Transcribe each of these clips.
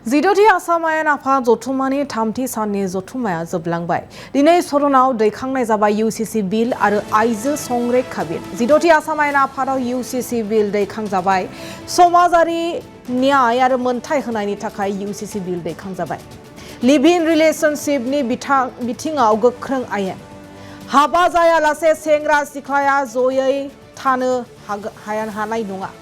जिद'थि आसाम आयेन आफाद जथुम्मानि थामथि साननि जथुम्माया जोबलांबाय। दिनै सदनाव दैखांनाय जाबाय इउसिसि बिल आरो आइजो संरैखा बिल। जिद'थि आसाम आयेन आफादाव इउसिसि बिल दैखांजाबाय। समाजारि न्याय आरो मोनथाय होनायनि थाखाय इउसिसि बिल दैखांजाबाय। लिभ इन रिलेशनशिपनि बिथिङाव गोख्रों आयेन। हाबा जायालासे सेंग्रा सिख्लाया जयै थानो हानाय नङा।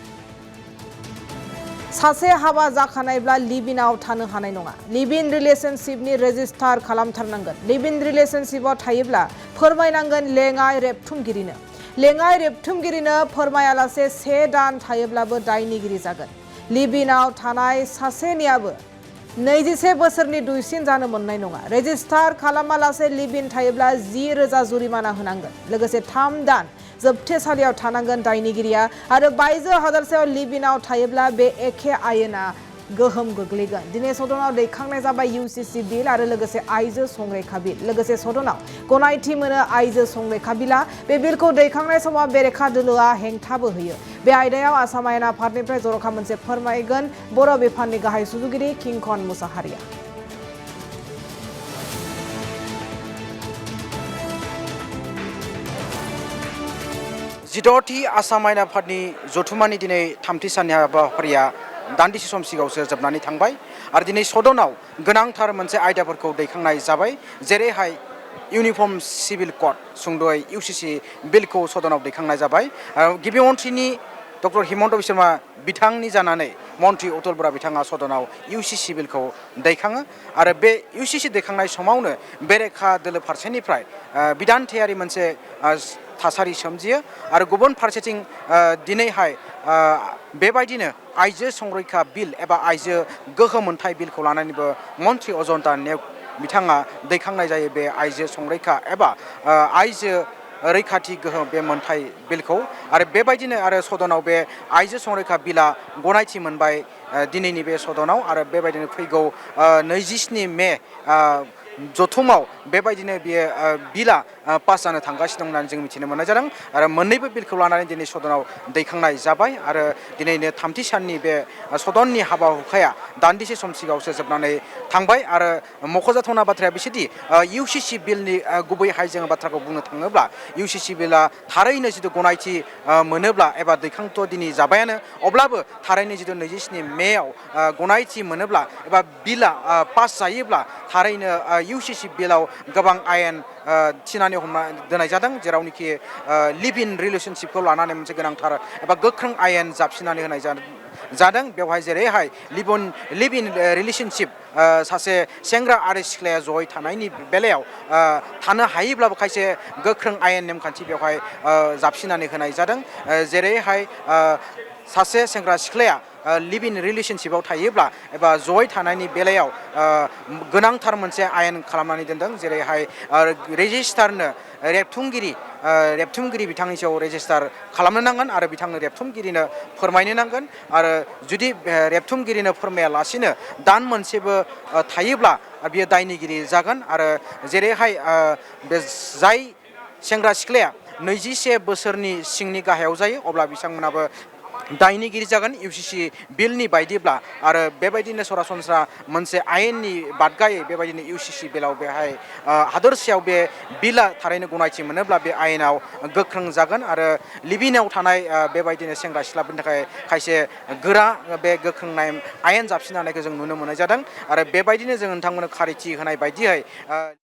सासे हाबा जाखानायब्ला लिभ इनआव थानो हानाय नङा। लिभ इन रिलेशनशिपनि रेजिस्टार खालामथारनांगोन। लिभ इन रिलेशनशिपआव थायोब्ला फोरमायनांगोन लेङाइ रेबथुमगिरिनो। लेङाइ रेबथुमगिरिनो फोरमायालासे 1 दान थायोब्लाबो दायनिगिरि जागोन। लिभ इनआव थानाय सासेनियाबो 21 बोसोरनि दुइसिन जानो मोननाय नङा। रेजिस्टार खालामालासे लिभ इन थायोब्ला 10,000 जुरिमाना होनांगोन। लोगोसे 3 दान जोबथेसालियाव थानांगोन दायनिगिरिया आरो बायजो हादरसायाव लिभ इनआव थायोब्ला बे एखे आयेना गोहोम गोग्लैगोन। दिनै सदनाव दैखांनाय जाबाय इउसिसि बिल आरो लोगोसे आइजो संरैखा बिल। लोगोसे सदनाव गनायथि मोनो आइजो संरैखा बिलआ। बे बिलखौ दैखांनाय समाव बेरेखा दोलोआ हेंथाबो होयो। बे आयदायाव आसाम आयेन आफादनिफ्राय जर'खा मोनसे फोरमायगोन बर' बिफाननि गाहाय सुजुगिरि किंकन मुसाहारिया। जिद'थि आसाम आयेन आफादनि जथुम्मानि दिनै थामथि साननि हाबाफारिया दान्दिसे सम सिगाङावसो जोबनानै थांबाय आरो दिनै सदनाव गोनांथार मोनसे आयदाफोरखौ दैखांनाय जाबाय। जेरैहाय इउनिफर्म सिभिल कड सुंद'यै इउसिसि बिलखौ सदनाव दैखांनाय जाबाय। गिबि मन्थ्रिनि डक्टर हिमन्त बिश्व शर्मा बिथांनि जानानै मन्थ्रि अतुल बरा बिथाङा सदनाव इउसिसि बिलखौ दैखाङो आरो बे इउसिसि दैखांनाय समावनो बेरेखा दोलो फारसेनिफ्राय बिदान्थायारि मोनसे थासारि सोमजियो आरो गुबुन फारसेथिं दिनैहाय बेबायदिनो आइजो संरैखा बिल एबा आइजो गोहो मोनथाय बिलखौ लानानैबो मन्थ्रि अजन्ता नेउग बिथाङा दैखांनाय जायो। बे आइजो संरैखा एबा आइजो रैखाथि गोहो बे मोनथाय बिलखौ आरो बेबायदिनो आरो सदनाव बे आइजो संरैखा बिला गनायथि मोनबाय दिनैनि बे सदनाव आरो बेबायदिनो फैगौ 27 मे जथुमाव बेबायदिनो बेयो बिला पास जानो थांगासिनो दं होननानै जों मिथिनो मोननाय जादों आरो मोननैबो बिलखौ लानानै दिनै सदनाव दैखांनाय जाबाय आरो दिनैनो थामथि साननि बे सदननि हाबा हुखाया दान्दिसे सम सिगाङावसो जोबनानै थांबाय आरो मख'जाथावना बाथ्राया बिसोरदि इउसिसि बिलनि गुबैहाय जोङो बाथ्राखौ बुंनो थाङोब्ला इउसिसि बिला थारैनो जिथु गनायथि मोनोब्ला एबा दैखांथ' दिनै जाबायानो अब्लाबो थारैनो जिथु 27 मेआव गनायथि मोनोब्ला एबा बिला पास जायोब्ला थारैनो इउसिसि बिलाव गोबां आयेन थिनानै हमना दोननाय जादों जेरावनोखि लिभ इन रिलेशनशिपखौ लानानै मोनसे गोनांथार एबा गोख्रों आयेन जाबसिननानै होनाय जादों। बेवहाय जेरैहाय लिभ इन रिलेशनशिप सासे सेंग्रा आरो सिख्लाया जयै थानायनि बेलायाव थानो हायोब्लाबो खायसे गोख्रों आयेन नेमखान्थि बेवहाय जाबसिननानै होनाय जादों। जेरैहाय सासे सेंग्रा सिख्लाया लिभ इन रिलेशनशिपआव थायोब्ला एबा जयै थानायनि बेलायाव गोनांथार मोनसे आयेन खालामनानै दोनदों। जेरैहाय रेजिस्टारनो रेबथुमगिरि बिथांनि सायाव रेजिस्टार खालामनो नांगोन आरो बिथांनो रेबथुमगिरिनो फोरमायनो नांगोन आरो जुदि रेबथुमगिरिनो फोरमायालासिनो दान मोनसेबो थायोब्ला बियो दायनिगिरि जागोन आरो जेरैहाय बे जाय सेंग्रा सिख्लाया 21 बोसोरनि सिंनि गाहायाव जायो अब्ला बिथांमोनाबो दायनिगिरि जागोन इउसिसि बिलनि बायदिब्ला आरो बेबायदिनो सरासनस्रा मोनसे आयेननि बादगायै बेबायदिनो इउसिसि बिलाव बेहाय हादरसायाव बे बिला थारैनो गनायथि मोनोब्ला बे आयेनाव गोख्रों जागोन आरो लिभ इनआव थानाय बेबायदिनो सेंग्रा सिख्लाफोरनि थाखाय खायसे गोरा बे गोख्रों आयेन जाबसिन होनायखौ जों नुनो मोननाय जादों आरो बेबायदिनो जों नोंथांमोननो खारिथि होनाय बायदियै